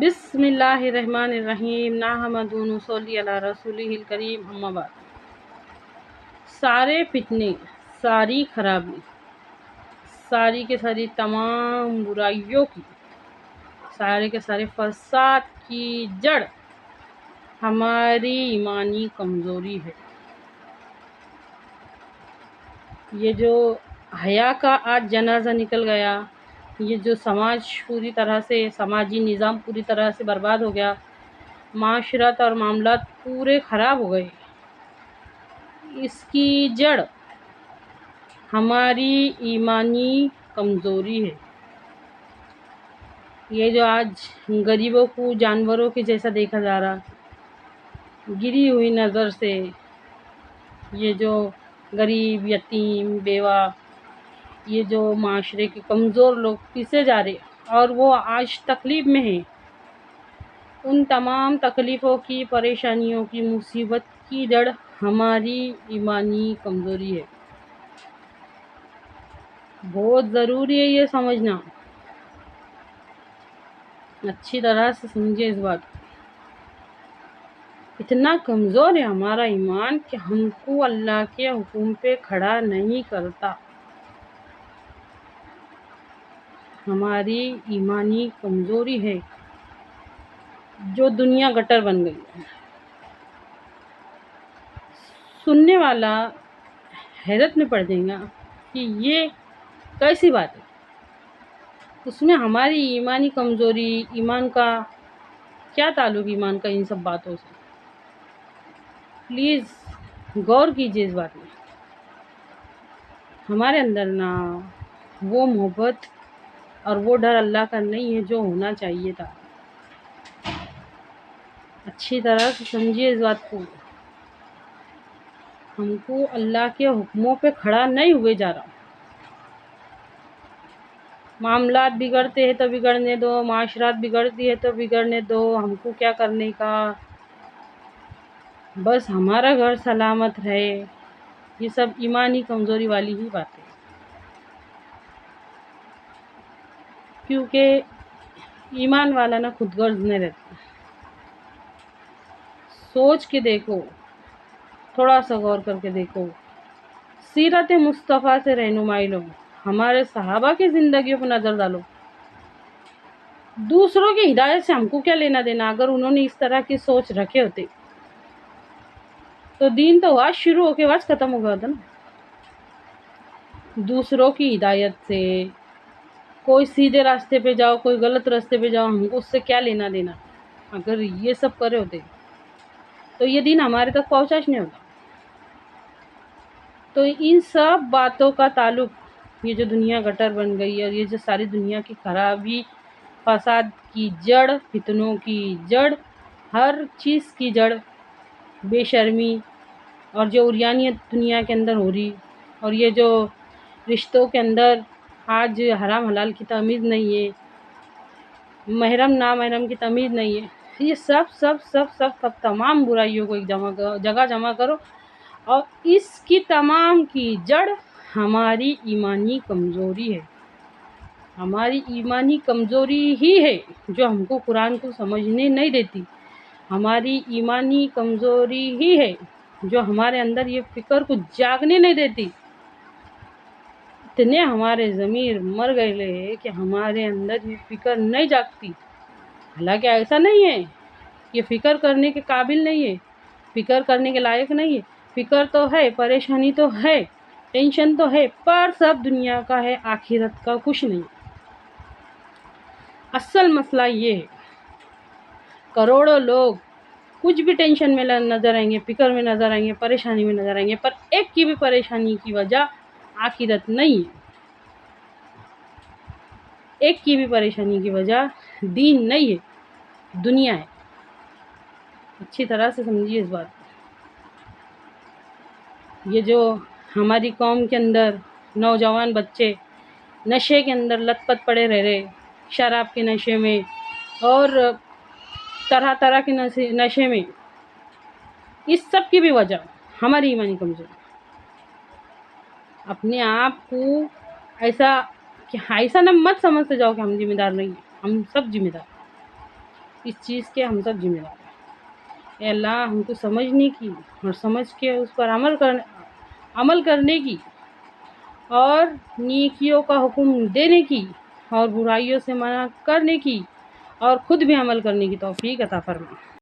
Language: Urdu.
بسم اللہ الرحمن الرحیم نحمد و نصلی علی رسولہ الکریم اما بعد۔ سارے فتنے، ساری خرابی، ساری کے ساری تمام برائیوں کی، سارے کے سارے فساد کی جڑ ہماری ایمانی کمزوری ہے۔ یہ جو حیا کا آج جنازہ نکل گیا، یہ جو سماج پوری طرح سے، سماجی نظام پوری طرح سے برباد ہو گیا، معاشرت اور معاملات پورے خراب ہو گئے، اس کی جڑ ہماری ایمانی کمزوری ہے۔ یہ جو آج غریبوں کو جانوروں کے جیسا دیکھا جا رہا، گری ہوئی نظر سے، یہ جو غریب، یتیم، بیوہ، یہ جو معاشرے کے کمزور لوگ پیسے جا رہے اور وہ آج تکلیف میں ہیں، ان تمام تکلیفوں کی، پریشانیوں کی، مصیبت کی جڑ ہماری ایمانی کمزوری ہے۔ بہت ضروری ہے یہ سمجھنا، اچھی طرح سے سمجھے اس بات کو۔ اتنا کمزور ہے ہمارا ایمان کہ ہم کو اللہ کے حکم پہ کھڑا نہیں کرتا۔ ہماری ایمانی کمزوری ہے جو دنیا گٹر بن گئی ہے۔ سننے والا حیرت میں پڑ جائے گا کہ یہ کیسی بات ہے، اس میں ہماری ایمانی کمزوری، ایمان کا کیا تعلق، ایمان کا ان سب باتوں سے؟ پلیز غور کیجیے اس بات میں۔ ہمارے اندر نہ وہ محبت اور وہ ڈر اللہ کا نہیں ہے جو ہونا چاہیے تھا۔ اچھی طرح سے سمجھیے اس بات کو۔ ہم کو اللہ کے حکموں پہ کھڑا نہیں ہوئے جا رہا۔ معاملات بگڑتے ہیں تو بگڑنے دو، معاشرات بگڑتی ہے تو بگڑنے دو، ہم کو کیا کرنے کا، بس ہمارا گھر سلامت رہے۔ یہ سب ایمانی کمزوری والی ہی بات ہے، کیونکہ ایمان والا نہ خود غرض نہیں رہتا۔ سوچ کے دیکھو، تھوڑا سا غور کر کے دیکھو، سیرت مصطفیٰ سے رہنمائی لو، ہمارے صحابہ کی زندگیوں پر نظر ڈالو۔ دوسروں کی ہدایت سے ہم کو کیا لینا دینا؟ اگر انہوں نے اس طرح کی سوچ رکھے ہوتے تو دین تو آج شروع ہو کے آج ختم ہو گیا ہوتا نا۔ دوسروں کی ہدایت سے، کوئی سیدھے راستے پہ جاؤ، کوئی غلط راستے پہ جاؤ، ہم کو اس سے کیا لینا دینا؟ اگر یہ سب کرے ہوتے تو یہ دین ہمارے تک پہنچا نہیں ہوتا۔ تو ان سب باتوں کا تعلق، یہ جو دنیا گٹر بن گئی اور یہ جو ساری دنیا کی خرابی، فساد کی جڑ، فتنوں کی جڑ، ہر چیز کی جڑ، بے شرمی اور جو عریانیت دنیا کے اندر ہو رہی، اور یہ جو رشتوں کے اندر آج حرام حلال کی تمیز نہیں ہے، محرم نامحرم کی تمیز نہیں ہے، یہ سب تمام برائیوں کو ایک جگہ جمع کرو، اور اس کی تمام کی جڑ ہماری ایمانی کمزوری ہے۔ ہماری ایمانی کمزوری ہی ہے جو ہم کو قرآن کو سمجھنے نہیں دیتی۔ ہماری ایمانی کمزوری ہی ہے جو ہمارے اندر یہ فکر کو جاگنے نہیں دیتی۔ اتنے ہمارے ضمیر مر گئے کہ ہمارے اندر یہ فکر نہیں جاگتی۔ حالانکہ ایسا نہیں ہے، یہ فکر کرنے کے قابل نہیں ہے، فکر کرنے کے لائق نہیں ہے۔ فکر تو ہے، پریشانی تو ہے، ٹینشن تو ہے، پر سب دنیا کا ہے، آخرت کا کچھ نہیں۔ اصل مسئلہ یہ ہے، کروڑوں لوگ کچھ بھی ٹینشن میں نظر آئیں گے، فکر میں نظر آئیں گے، پریشانی میں نظر آئیں گے، پر ایک کی بھی پریشانی کی وجہ آخرت نہیں ہے، ایک کی بھی پریشانی کی وجہ دین نہیں ہے، دنیا ہے۔ اچھی طرح سے سمجھیے اس بات کو۔ یہ جو ہماری قوم کے اندر نوجوان بچے نشے کے اندر لت پت پڑے رہ رہے، شراب کے نشے میں اور طرح طرح کے نشے میں، اس سب کی بھی وجہ ہماری ایمانی کمزوری۔ اپنے آپ کو ایسا نہ مت سمجھتے جاؤ کہ ہم ذمہ دار نہیں ہیں، ہم سب ذمہ دار۔ اس چیز کے ہم سب ذمہ دار ہیں۔ اے اللہ ہم کو سمجھنے کی اور سمجھ کے اس پر عمل کرنے کی اور نیکیوں کا حکم دینے کی اور برائیوں سے منع کرنے کی اور خود بھی عمل کرنے کی توفیق عطا فرما۔